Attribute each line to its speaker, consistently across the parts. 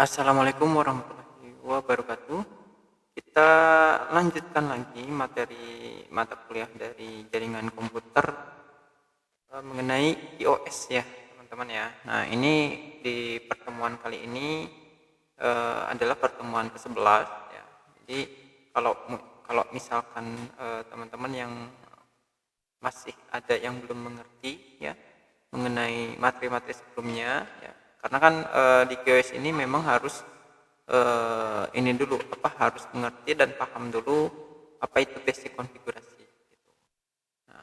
Speaker 1: Assalamualaikum warahmatullahi wabarakatuh. Kita lanjutkan lagi materi mata kuliah dari jaringan komputer mengenai iOS ya, teman-teman ya. Nah, ini di pertemuan kali ini adalah pertemuan ke-11 ya. Jadi kalau misalkan teman-teman yang masih ada yang belum mengerti ya mengenai materi-materi sebelumnya ya, karena kan di QS ini memang harus ini dulu harus mengerti dan paham dulu apa itu basic konfigurasi gitu. Nah,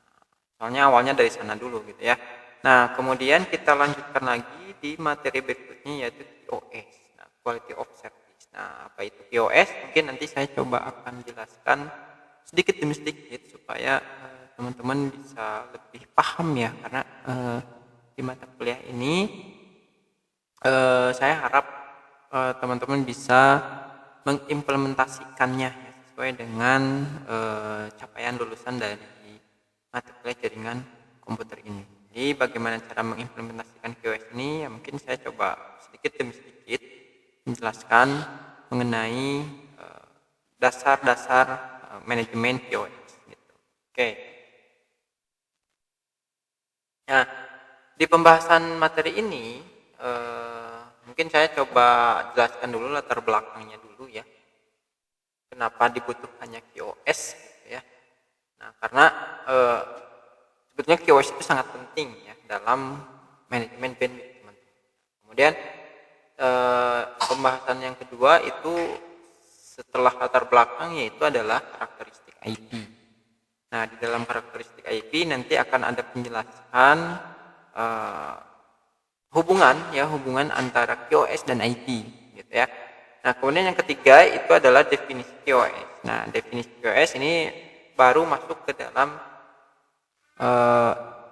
Speaker 1: soalnya awalnya dari sana dulu gitu ya. Nah, kemudian kita lanjutkan lagi di materi berikutnya yaitu QoS. Nah, quality of service. Nah, apa itu QoS? Mungkin nanti saya coba akan jelaskan sedikit demi sedikit supaya teman-teman bisa lebih paham ya, karena di mata kuliah ini saya harap teman-teman bisa mengimplementasikannya ya, sesuai dengan capaian lulusan dari mata kuliah jaringan komputer ini. Jadi bagaimana cara mengimplementasikan QoS ini ya, mungkin saya coba sedikit demi sedikit menjelaskan mengenai dasar-dasar manajemen QoS gitu. Oke. Nah, di pembahasan materi ini mungkin saya coba jelaskan dulu latar belakangnya dulu ya. Kenapa dibutuhkannya QoS gitu ya. Nah, karena sebetulnya QoS itu sangat penting ya dalam manajemen bandwidth, teman-teman. Kemudian pembahasan yang kedua itu setelah latar belakang, yaitu adalah karakteristik IP. Nah, di dalam karakteristik IP nanti akan ada penjelasan hubungan antara QoS dan IP gitu ya. Nah, kemudian yang ketiga itu adalah definisi QoS. Nah, definisi QoS ini baru masuk ke dalam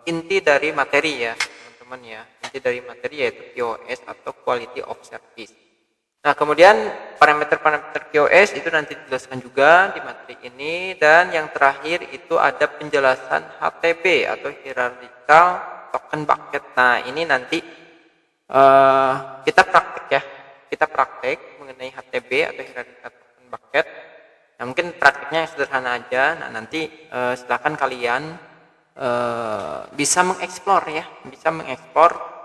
Speaker 1: inti dari materi ya, teman-teman ya. Inti dari materi yaitu QoS atau quality of service. Nah, kemudian parameter-parameter QoS itu nanti dijelaskan juga di materi ini, dan yang terakhir itu ada penjelasan HTB atau hierarchical token bucket. Nah, ini nanti kita praktek ya. Kita praktek mengenai HTB atau hierarchical token bucket. Nah, mungkin prakteknya yang sederhana aja. Nah, nanti silakan kalian bisa mengeksplor ya, bisa mengeksplor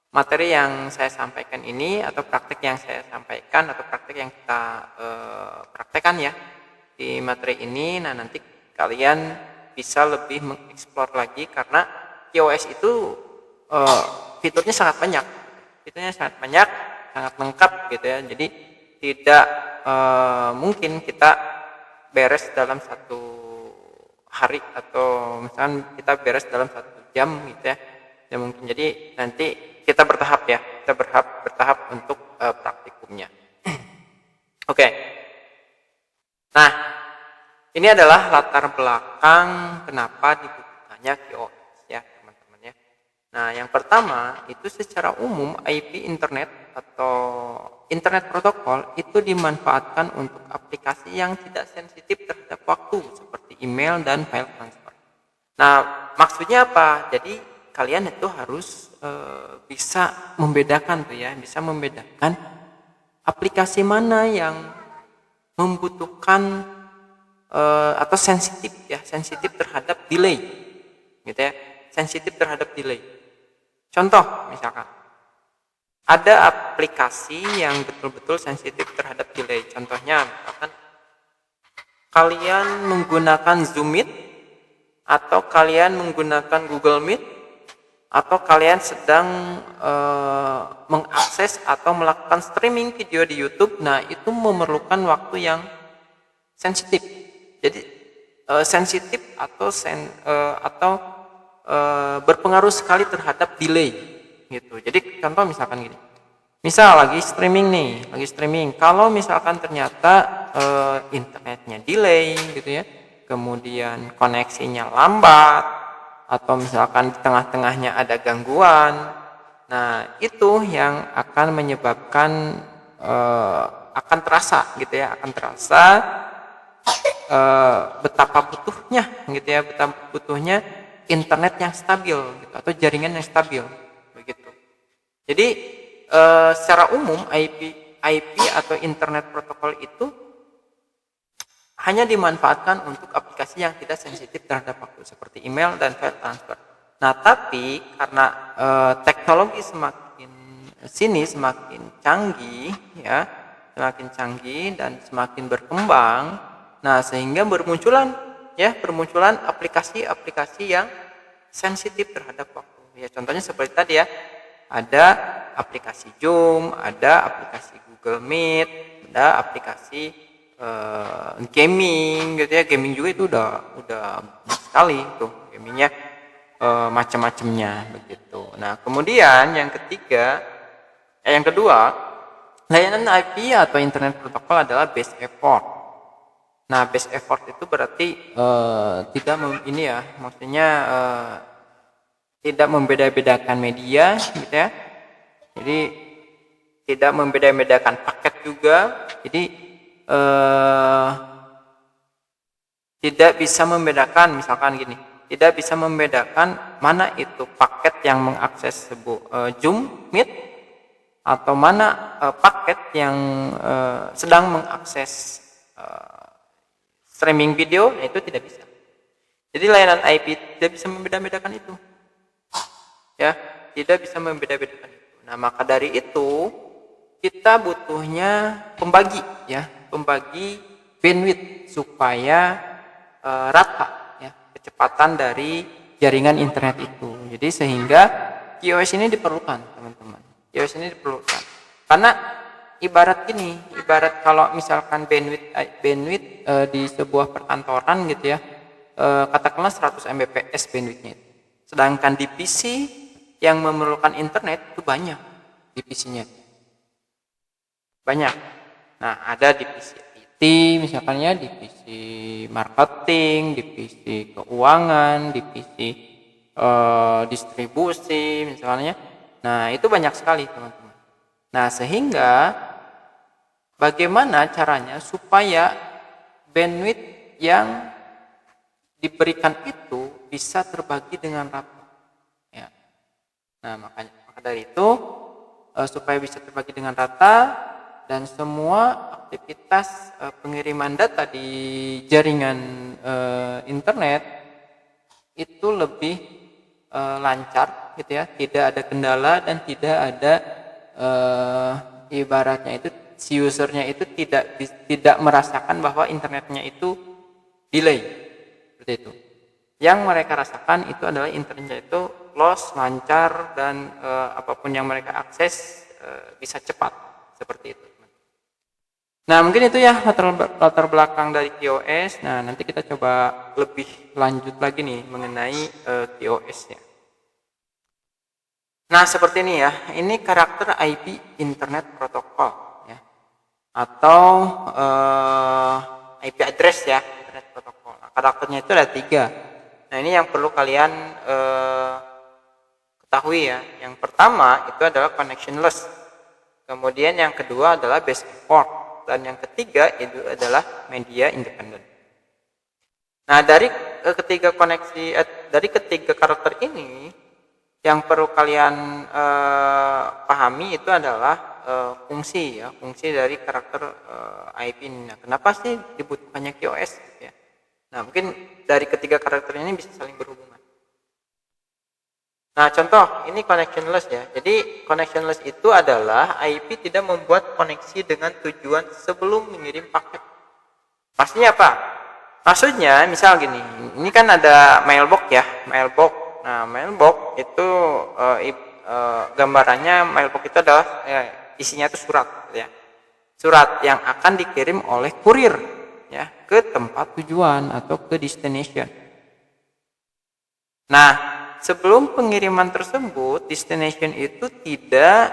Speaker 1: materi yang saya sampaikan ini, atau praktek yang saya sampaikan, atau praktek yang kita praktekkan ya di materi ini. Nah, nanti kalian bisa lebih mengeksplor lagi, karena QoS itu fiturnya sangat banyak. Fiturnya sangat banyak, sangat lengkap gitu ya. Jadi tidak mungkin kita beres dalam satu hari, atau misalkan kita beres dalam 1 jam gitu ya. Ya mungkin. Jadi nanti kita bertahap ya, kita bertahap untuk praktikumnya. Oke. Nah, ini adalah latar belakang kenapa dibutuhkannya QoS ya, teman-teman ya. Nah, yang pertama itu secara umum IP internet atau internet protokol itu dimanfaatkan untuk aplikasi yang tidak sensitif terhadap waktu seperti email dan file transfer. Nah, maksudnya apa? Jadi kalian itu harus bisa membedakan tuh ya, bisa membedakan aplikasi mana yang membutuhkan atau sensitif ya, sensitif terhadap delay gitu ya, sensitif terhadap delay. Contoh misalkan ada aplikasi yang betul-betul sensitif terhadap delay. Contohnya misalkan kalian menggunakan Zoom Meet, atau kalian menggunakan Google Meet, atau kalian sedang mengakses atau melakukan streaming video di YouTube. Nah, itu memerlukan waktu yang sensitif. Jadi sensitif atau berpengaruh sekali terhadap delay gitu. Jadi contoh misalkan gini. Misal lagi streaming. Kalau misalkan ternyata internetnya delay gitu ya, kemudian koneksinya lambat, atau misalkan di tengah-tengahnya ada gangguan. Nah, itu yang akan menyebabkan akan terasa gitu ya, akan terasa betapa butuhnya internet yang stabil gitu, atau jaringan yang stabil begitu. Jadi secara umum IP atau internet protokol itu hanya dimanfaatkan untuk aplikasi yang tidak sensitif terhadap waktu seperti email dan file transfer. Nah, tapi karena teknologi semakin canggih ya, semakin canggih dan semakin berkembang, nah sehingga bermunculan aplikasi-aplikasi yang sensitif terhadap waktu. Ya, contohnya seperti tadi ya, ada aplikasi Zoom, ada aplikasi Google Meet, ada aplikasi gaming gitu ya. Gaming juga itu udah sekali tuh gamingnya, macam-macamnya begitu. Nah, kemudian yang kedua, layanan IP atau internet protokol adalah best effort. Nah, best effort itu berarti tidak membeda-bedakan media gitu ya. Jadi tidak membeda-bedakan paket juga. Jadi tidak bisa membedakan, misalkan gini, tidak bisa membedakan mana itu paket yang mengakses Zoom Meet atau mana paket yang sedang mengakses streaming video. Nah, itu tidak bisa. Jadi layanan IP tidak bisa membeda-bedakan itu, ya, tidak bisa membeda-bedakan itu. Nah, maka dari itu kita butuhnya pembagi bandwidth supaya rata ya kecepatan dari jaringan internet itu. Jadi sehingga QoS ini diperlukan, teman-teman. QoS ini diperlukan karena ibarat kalau misalkan bandwidth di sebuah perkantoran gitu ya, katakanlah 100 Mbps bandwidthnya itu. Sedangkan di PC yang memerlukan internet itu banyak, di PC-nya banyak. Nah, ada di PC IT misalkannya, di PC marketing, di PC keuangan, di PC distribusi misalnya. Nah, itu banyak sekali, teman-teman. Nah, sehingga bagaimana caranya supaya bandwidth yang diberikan itu bisa terbagi dengan rata ya. Nah, maka dari itu supaya bisa terbagi dengan rata dan semua aktivitas pengiriman data di jaringan internet itu lebih lancar gitu ya, tidak ada kendala dan tidak ada ibaratnya itu si usernya itu tidak merasakan bahwa internetnya itu delay seperti itu. Yang mereka rasakan itu adalah internetnya itu loss, lancar, dan apapun yang mereka akses bisa cepat seperti itu. Nah, mungkin itu ya latar belakang dari QoS. Nah, nanti kita coba lebih lanjut lagi nih mengenai QoS-nya. Nah, seperti ini ya. Ini karakter IP Internet Protocol ya. Atau IP address ya, Internet Protocol. Nah, karakternya itu ada 3. Nah, ini yang perlu kalian ketahui ya. Yang pertama itu adalah connectionless. Kemudian yang kedua adalah base effort. Dan yang ketiga itu adalah media independen. Nah, dari ketiga karakter ini yang perlu kalian pahami itu adalah fungsi dari karakter IP ini. Nah, kenapa sih dibutuhkannya QoS gitu ya? Nah, mungkin dari ketiga karakter ini bisa saling berhubungan. Nah, contoh ini connectionless ya. Jadi connectionless itu adalah IP tidak membuat koneksi dengan tujuan sebelum mengirim paket. Maksudnya apa? Maksudnya misal gini, ini kan ada mailbox ya, mailbox. Nah, mailbox itu gambarannya mailbox itu adalah isinya itu surat ya. Surat yang akan dikirim oleh kurir ya ke tempat tujuan atau ke destination. Nah, sebelum pengiriman tersebut, destination itu tidak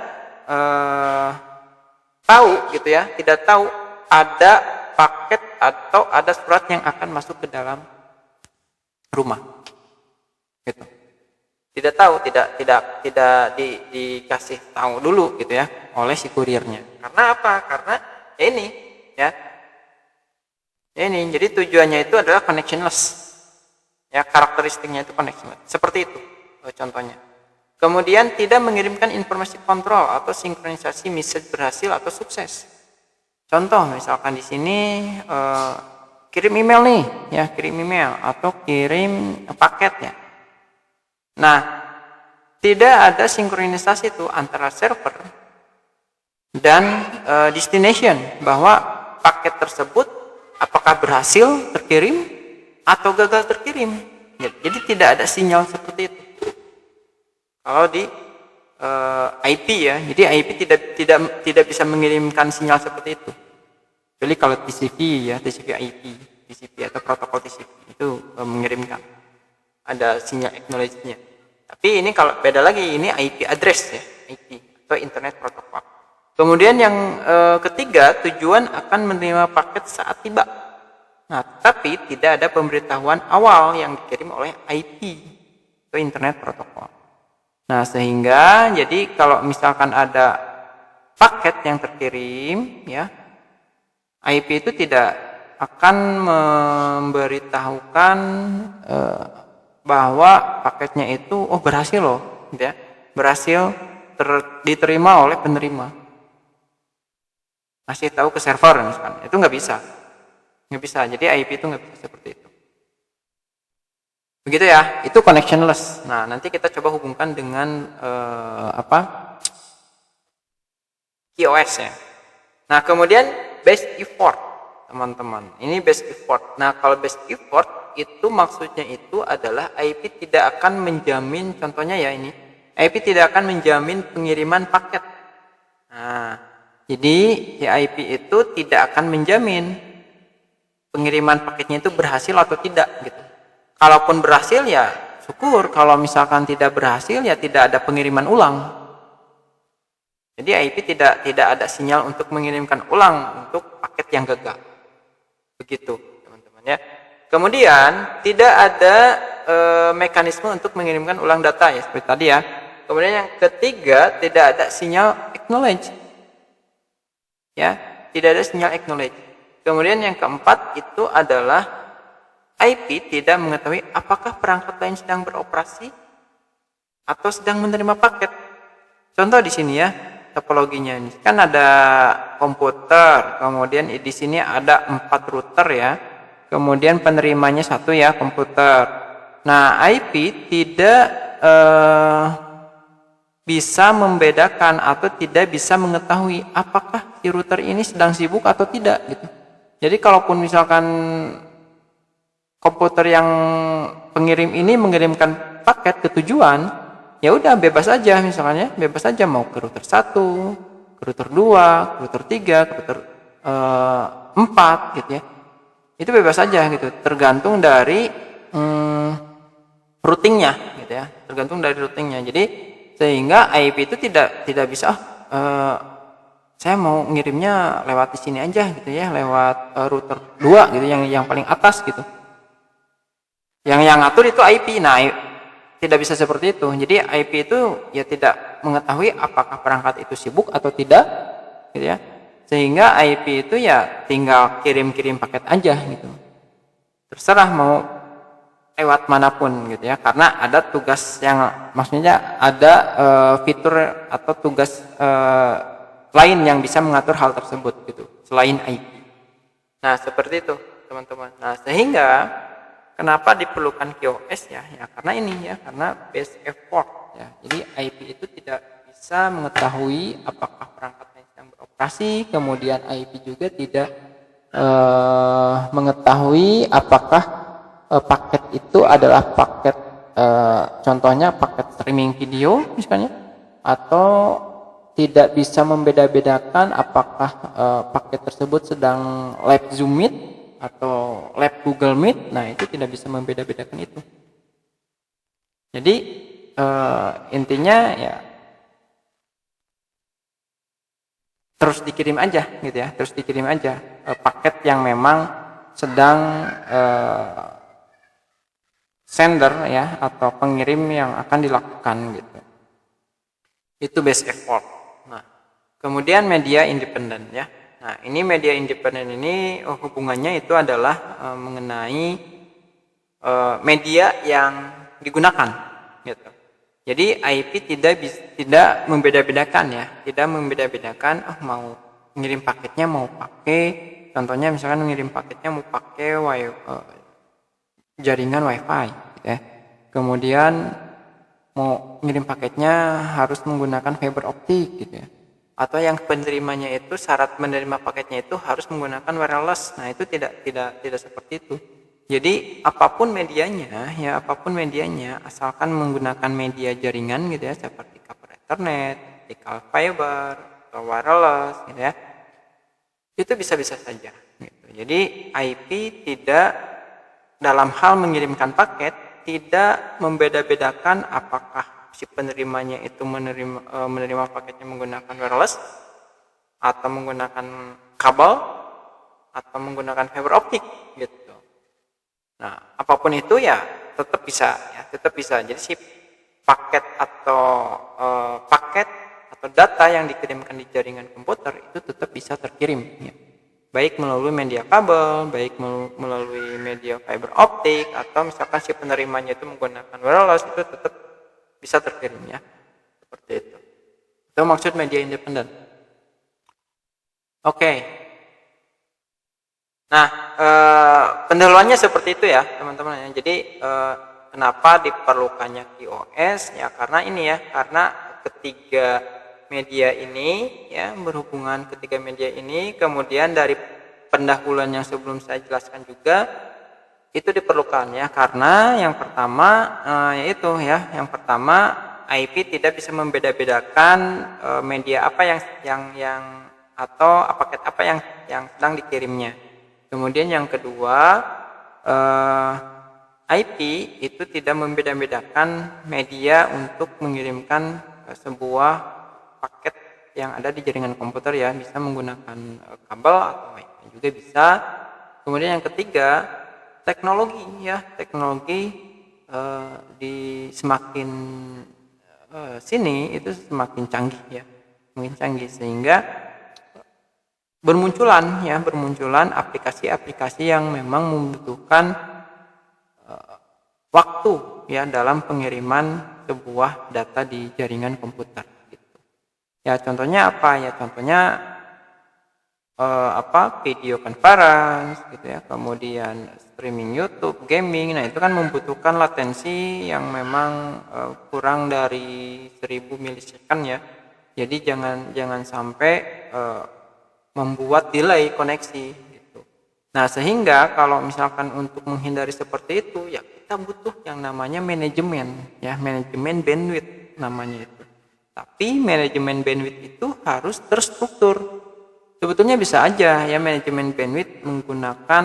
Speaker 1: tahu gitu ya, tidak tahu ada paket atau ada surat yang akan masuk ke dalam rumah, gitu. Tidak tahu, tidak dikasih tahu dulu gitu ya oleh si kurirnya. Karena apa? Karena ini ya, jadi tujuannya itu adalah connectionless. Ya, karakteristiknya itu connectionless. Seperti itu contohnya. Kemudian tidak mengirimkan informasi kontrol atau sinkronisasi message berhasil atau sukses. Contoh misalkan di sini kirim email nih, ya kirim email atau kirim paket ya. Nah, tidak ada sinkronisasi itu antara server dan destination, bahwa paket tersebut apakah berhasil terkirim atau gagal terkirim. Jadi tidak ada sinyal seperti itu. Kalau di IP ya, jadi IP tidak bisa mengirimkan sinyal seperti itu. Jadi kalau TCP ya, TCP atau protokol TCP itu mengirimkan, ada sinyal acknowledge-nya. Tapi ini kalau beda lagi, ini IP address ya, IP atau internet protokol. Kemudian yang ketiga, tujuan akan menerima paket saat tiba. Nah, tapi tidak ada pemberitahuan awal yang dikirim oleh IP atau internet protokol. Nah, sehingga jadi kalau misalkan ada paket yang terkirim ya, IP itu tidak akan memberitahukan bahwa paketnya itu berhasil loh, gitu ya. Berhasil diterima oleh penerima. Masih tahu ke server misalkan. Itu nggak bisa. Jadi IP itu nggak bisa seperti itu. Begitu ya, itu connectionless. Nah, nanti kita coba hubungkan dengan QoS ya. Nah, kemudian best effort, teman-teman. Ini best effort. Nah, kalau best effort itu maksudnya itu adalah IP tidak akan menjamin, contohnya ya ini, IP tidak akan menjamin pengiriman paket. Nah, jadi IP itu tidak akan menjamin pengiriman paketnya itu berhasil atau tidak gitu. Kalaupun berhasil ya syukur, kalau misalkan tidak berhasil ya tidak ada pengiriman ulang. Jadi IP tidak ada sinyal untuk mengirimkan ulang untuk paket yang gagal. Begitu, teman-teman ya. Kemudian tidak ada mekanisme untuk mengirimkan ulang data ya seperti tadi ya. Kemudian yang ketiga, tidak ada sinyal acknowledge. Ya, tidak ada sinyal acknowledge. Kemudian yang keempat itu adalah IP tidak mengetahui apakah perangkat lain sedang beroperasi atau sedang menerima paket. Contoh di sini ya, topologinya ini kan ada komputer, kemudian di sini ada 4 router ya, kemudian penerimanya 1 ya, komputer. Nah, IP tidak bisa membedakan atau tidak bisa mengetahui apakah si router ini sedang sibuk atau tidak gitu. Jadi kalaupun misalkan komputer yang pengirim ini mengirimkan paket ke tujuan, ya udah bebas aja, misalnya bebas aja mau ke router 1, ke router 2, ke router 3, ke router 4 gitu ya. Itu bebas aja gitu, tergantung dari routingnya gitu ya, tergantung dari routingnya. Jadi sehingga IP itu tidak bisa saya mau ngirimnya lewat di sini aja gitu ya, lewat router 2 gitu yang paling atas gitu. Yang ngatur itu IP. Nah, tidak bisa seperti itu. Jadi IP itu ya tidak mengetahui apakah perangkat itu sibuk atau tidak, gitu ya. Sehingga IP itu ya tinggal kirim-kirim paket aja gitu. Terserah mau lewat manapun gitu ya. Karena ada tugas yang maksudnya ada fitur atau tugas lain yang bisa mengatur hal tersebut gitu selain IP. Nah, seperti itu, teman-teman. Nah, sehingga kenapa diperlukan QoS ya? Ya karena ini ya, karena best effort ya. Jadi IP itu tidak bisa mengetahui apakah perangkat yang beroperasi, kemudian IP juga tidak mengetahui apakah paket itu adalah paket contohnya paket streaming video misalnya, atau tidak bisa membeda-bedakan apakah paket tersebut sedang live Zoom Meet atau lab Google Meet. Nah, itu tidak bisa membeda-bedakan itu. Jadi intinya ya terus dikirim aja gitu ya, terus dikirim aja paket yang memang sedang sender ya atau pengirim yang akan dilakukan gitu. Itu best effort. Nah, kemudian media independen ya. Nah, ini media independen ini hubungannya itu adalah mengenai media yang digunakan gitu. Jadi IP tidak membeda-bedakan ya, tidak membeda-bedakan mau ngirim paketnya mau pakai, contohnya misalkan ngirim paketnya mau pakai jaringan WiFi gitu ya. Kemudian mau ngirim paketnya harus menggunakan fiber optik gitu ya. Atau yang penerimanya itu syarat menerima paketnya itu harus menggunakan wireless. Nah, itu tidak seperti itu. Jadi apapun medianya, asalkan menggunakan media jaringan gitu ya, seperti kabel Ethernet, optical fiber, atau wireless gitu ya, itu bisa-bisa saja. Gitu. Jadi IP tidak dalam hal mengirimkan paket tidak membeda-bedakan apakah si penerimanya itu menerima paketnya menggunakan wireless atau menggunakan kabel atau menggunakan fiber optik gitu. Nah, apapun itu ya tetap bisa. Jadi si paket atau data yang dikirimkan di jaringan komputer itu tetap bisa terkirim ya. Baik melalui media kabel, baik melalui media fiber optik, atau misalkan si penerimanya itu menggunakan wireless, itu tetap bisa terkirim ya. Seperti itu. Itu maksud media independen. Oke. Nah, pendahuluannya seperti itu ya, teman-teman. Jadi kenapa diperlukannya QoS? Ya karena ini ya, karena ketiga media ini ya, berhubungan ketiga media ini, kemudian dari pendahuluan yang sebelum saya jelaskan juga itu diperlukan ya, karena yang pertama yaitu ya, yang pertama IP tidak bisa membeda-bedakan media apa yang atau paket apa yang sedang dikirimnya. Kemudian yang kedua, IP itu tidak membeda-bedakan media untuk mengirimkan sebuah paket yang ada di jaringan komputer ya, bisa menggunakan kabel atau WiFi juga bisa. Kemudian yang ketiga, teknologi di semakin sini itu semakin canggih ya, sehingga bermunculan aplikasi-aplikasi yang memang membutuhkan waktu ya dalam pengiriman sebuah data di jaringan komputer gitu. Ya contohnya apa ya? Contohnya video conference gitu ya, kemudian streaming YouTube, gaming. Nah, itu kan membutuhkan latensi yang memang kurang dari 1000 milisecond ya. Jadi jangan sampai membuat delay koneksi gitu. Nah, sehingga kalau misalkan untuk menghindari seperti itu ya kita butuh yang namanya manajemen bandwidth namanya itu. Tapi manajemen bandwidth itu harus terstruktur. Sebetulnya bisa aja ya manajemen bandwidth menggunakan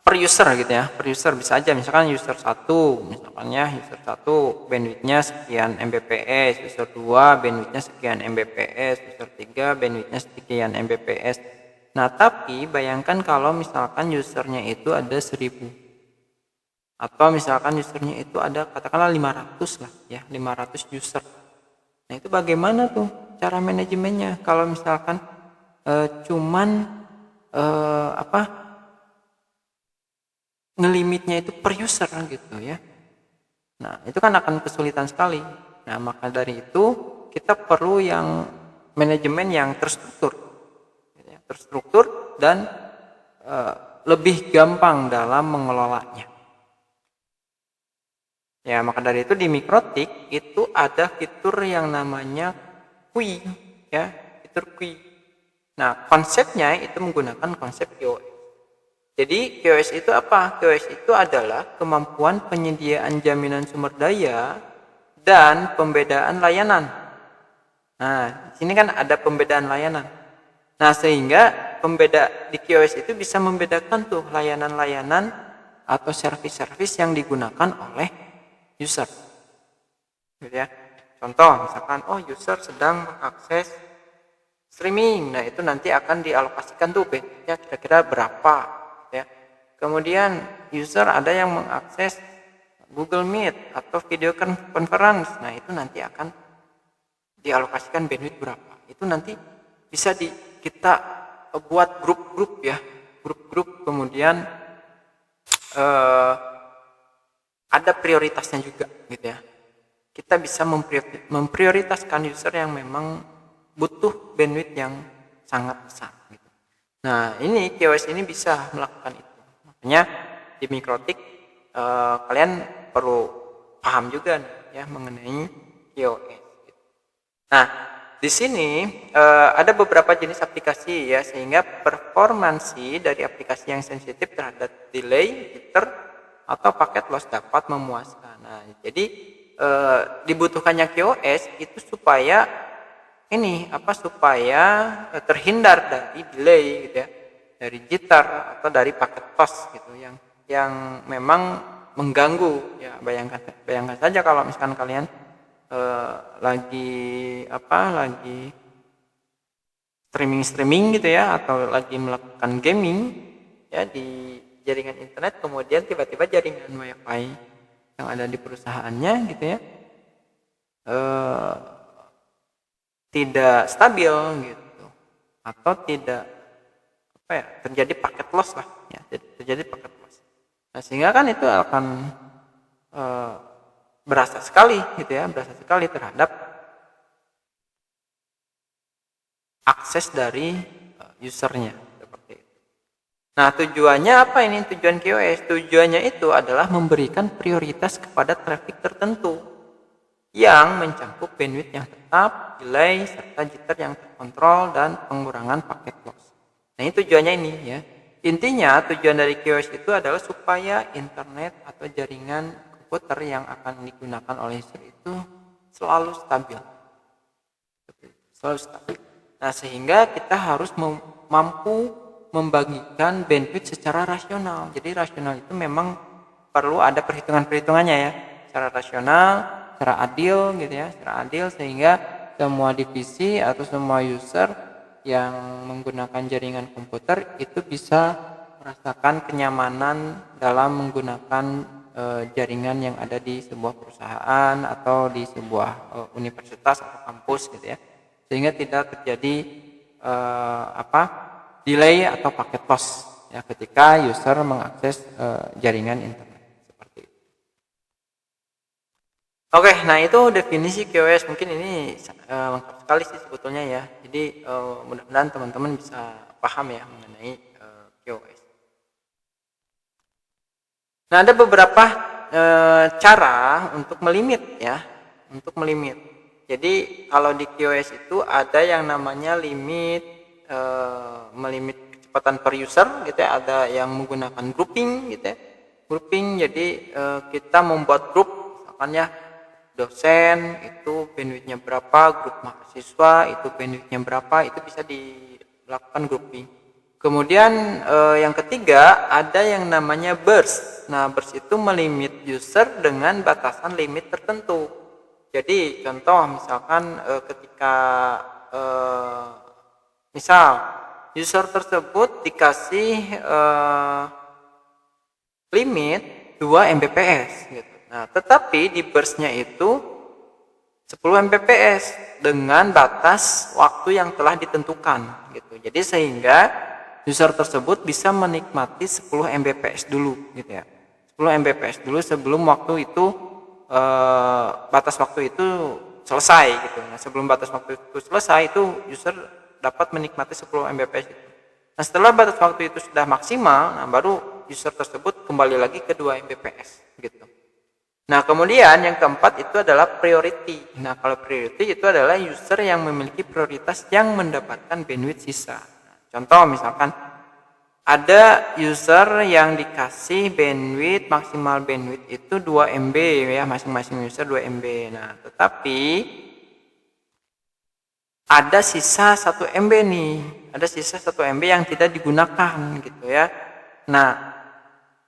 Speaker 1: per user gitu ya. Per user bisa aja, misalkan user 1 bandwidthnya sekian Mbps, user 2 bandwidthnya sekian Mbps, user 3 bandwidthnya sekian Mbps. Nah, tapi bayangkan kalau misalkan usernya itu ada 1000 atau misalkan usernya itu ada katakanlah 500 lah ya, 500 user. Nah, itu bagaimana tuh cara manajemennya kalau misalkan ngelimitnya itu per user gitu ya. Nah, itu kan akan kesulitan sekali. Nah, maka dari itu kita perlu yang manajemen yang terstruktur dan lebih gampang dalam mengelolanya. Ya, maka dari itu di Mikrotik itu ada fitur yang namanya QoS ya, fitur QoS. Nah, konsepnya itu menggunakan konsep QoS. Jadi QoS itu apa? QoS itu adalah kemampuan penyediaan jaminan sumber daya dan pembedaan layanan. Nah, di sini kan ada pembedaan layanan. Nah, sehingga di QoS itu bisa membedakan tuh layanan-layanan atau servis-servis yang digunakan oleh user. Gitu ya. Contoh misalkan user sedang mengakses streaming. Nah, itu nanti akan dialokasikan tuh bandwidthnya kira-kira berapa ya. Kemudian user ada yang mengakses Google Meet atau video conference. Nah, itu nanti akan dialokasikan bandwidth berapa. Itu nanti bisa kita buat grup-grup ya. Grup-grup, kemudian ada prioritasnya juga gitu ya. Kita bisa memprioritaskan user yang memang butuh bandwidth yang sangat besar gitu. Nah, ini QoS ini bisa melakukan itu. Makanya di Mikrotik kalian perlu paham juga nih ya mengenai QoS. Gitu. Nah, di sini ada beberapa jenis aplikasi ya, sehingga performansi dari aplikasi yang sensitif terhadap delay, jitter, atau paket loss dapat memuaskan. Nah, jadi dibutuhkannya QoS itu supaya supaya terhindar dari delay gitu ya, dari jitter atau dari paket loss gitu yang memang mengganggu ya. Bayangkan saja kalau misalkan kalian lagi streaming gitu ya, atau lagi melakukan gaming ya di jaringan internet, kemudian tiba-tiba jaringan wifi yang ada di perusahaannya gitu ya tidak stabil gitu, atau tidak terjadi paket loss lah ya, terjadi paket loss. Nah, sehingga kan itu akan berasa sekali terhadap akses dari usernya seperti itu. Nah, tujuannya apa ini? Tujuan QoS, tujuannya itu adalah memberikan prioritas kepada traffic tertentu yang mencakup bandwidth yang tetap, delay, serta jitter yang terkontrol, dan pengurangan paket loss. Nah, ini tujuannya ini ya. Intinya tujuan dari QoS itu adalah supaya internet atau jaringan komputer yang akan digunakan oleh user itu selalu stabil. Nah, sehingga kita harus mampu membagikan bandwidth secara rasional. Jadi rasional itu memang perlu ada perhitungannya ya, secara rasional, secara adil gitu ya, secara adil, sehingga semua divisi atau semua user yang menggunakan jaringan komputer itu bisa merasakan kenyamanan dalam menggunakan jaringan yang ada di sebuah perusahaan atau di sebuah universitas atau kampus gitu ya, sehingga tidak terjadi delay atau paket loss ya ketika user mengakses jaringan internet seperti itu. Oke, nah itu definisi QoS. Mungkin ini lengkap sekali sih sebetulnya ya. Jadi mudah-mudahan teman-teman bisa paham ya mengenai QoS. Nah, ada beberapa cara untuk melimit ya, Jadi kalau di QoS itu ada yang namanya melimit kecepatan per user gitu ya, ada yang menggunakan grouping gitu ya. Grouping, jadi kita membuat grup, misalkan ya dosen itu bandwidthnya berapa, grup mahasiswa itu bandwidthnya berapa, itu bisa dilakukan grouping. Kemudian yang ketiga ada yang namanya burst. Nah, burst itu melimit user dengan batasan limit tertentu. Jadi contoh misalkan ketika misal user tersebut dikasih limit 2 Mbps gitu. Nah, tetapi di burstnya itu 10 Mbps dengan batas waktu yang telah ditentukan gitu. Jadi sehingga user tersebut bisa menikmati 10 Mbps dulu gitu ya. 10 Mbps dulu sebelum waktu itu batas waktu itu selesai gitu. Nah, sebelum batas waktu itu selesai itu user dapat menikmati 10 Mbps itu. Nah, setelah batas waktu itu sudah maksimal, nah baru user tersebut kembali lagi ke 2 Mbps gitu. Nah, kemudian yang keempat itu adalah priority. Nah, kalau priority itu adalah user yang memiliki prioritas yang mendapatkan bandwidth sisa. Nah, contoh misalkan ada user yang dikasih maksimal bandwidth itu 2 MB ya, masing-masing user 2 MB. Nah, tetapi ada sisa 1 MB nih, ada sisa 1 MB yang tidak digunakan gitu ya. Nah,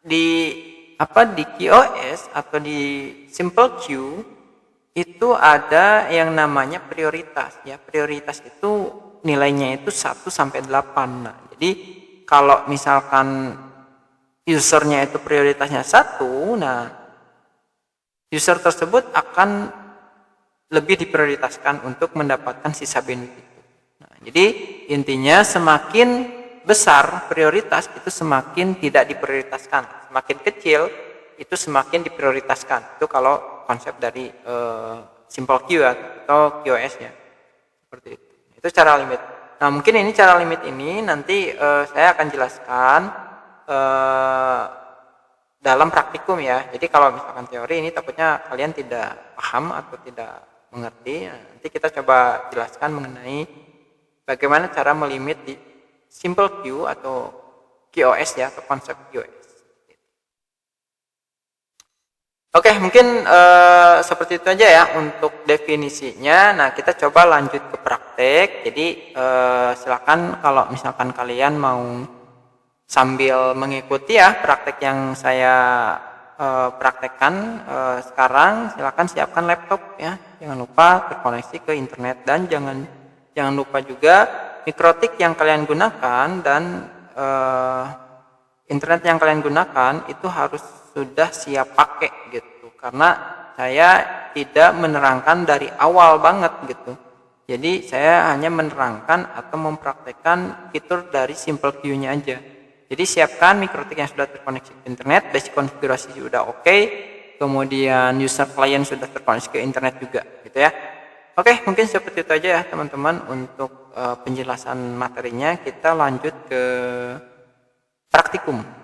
Speaker 1: di QoS atau di Simple Queue itu ada yang namanya prioritas ya. Prioritas itu nilainya itu 1 sampai 8. Nah, jadi kalau misalkan usernya itu prioritasnya 1, nah user tersebut akan lebih diprioritaskan untuk mendapatkan sisa bandwidth itu. Nah, jadi intinya semakin besar prioritas itu semakin tidak diprioritaskan, semakin kecil itu semakin diprioritaskan. Itu kalau konsep dari simple queue atau QoS ya, seperti itu. Itu cara limit. Nah mungkin ini cara limit ini nanti saya akan jelaskan dalam praktikum ya. Jadi kalau misalkan teori ini takutnya kalian tidak paham atau tidak mengerti. Nah, nanti kita coba jelaskan mengenai bagaimana cara melimit di simple queue atau QoS ya, atau konsep QoS. Oke, mungkin seperti itu aja ya untuk definisinya. Nah, kita coba lanjut ke praktek. Jadi silakan kalau misalkan kalian mau sambil mengikuti ya praktek yang saya praktekkan sekarang, silakan siapkan laptop ya. Jangan lupa terkoneksi ke internet dan jangan lupa juga mikrotik yang kalian gunakan dan internet yang kalian gunakan itu harus sudah siap pakai gitu, karena saya tidak menerangkan dari awal banget gitu. Jadi saya hanya menerangkan atau mempraktekkan fitur dari simple queue-nya aja. Jadi siapkan mikrotik yang sudah terkoneksi ke internet, basic konfigurasi sudah oke, kemudian user client sudah terkoneksi ke internet juga gitu ya. Oke, mungkin seperti itu aja ya teman-teman untuk penjelasan materinya. Kita lanjut ke praktikum.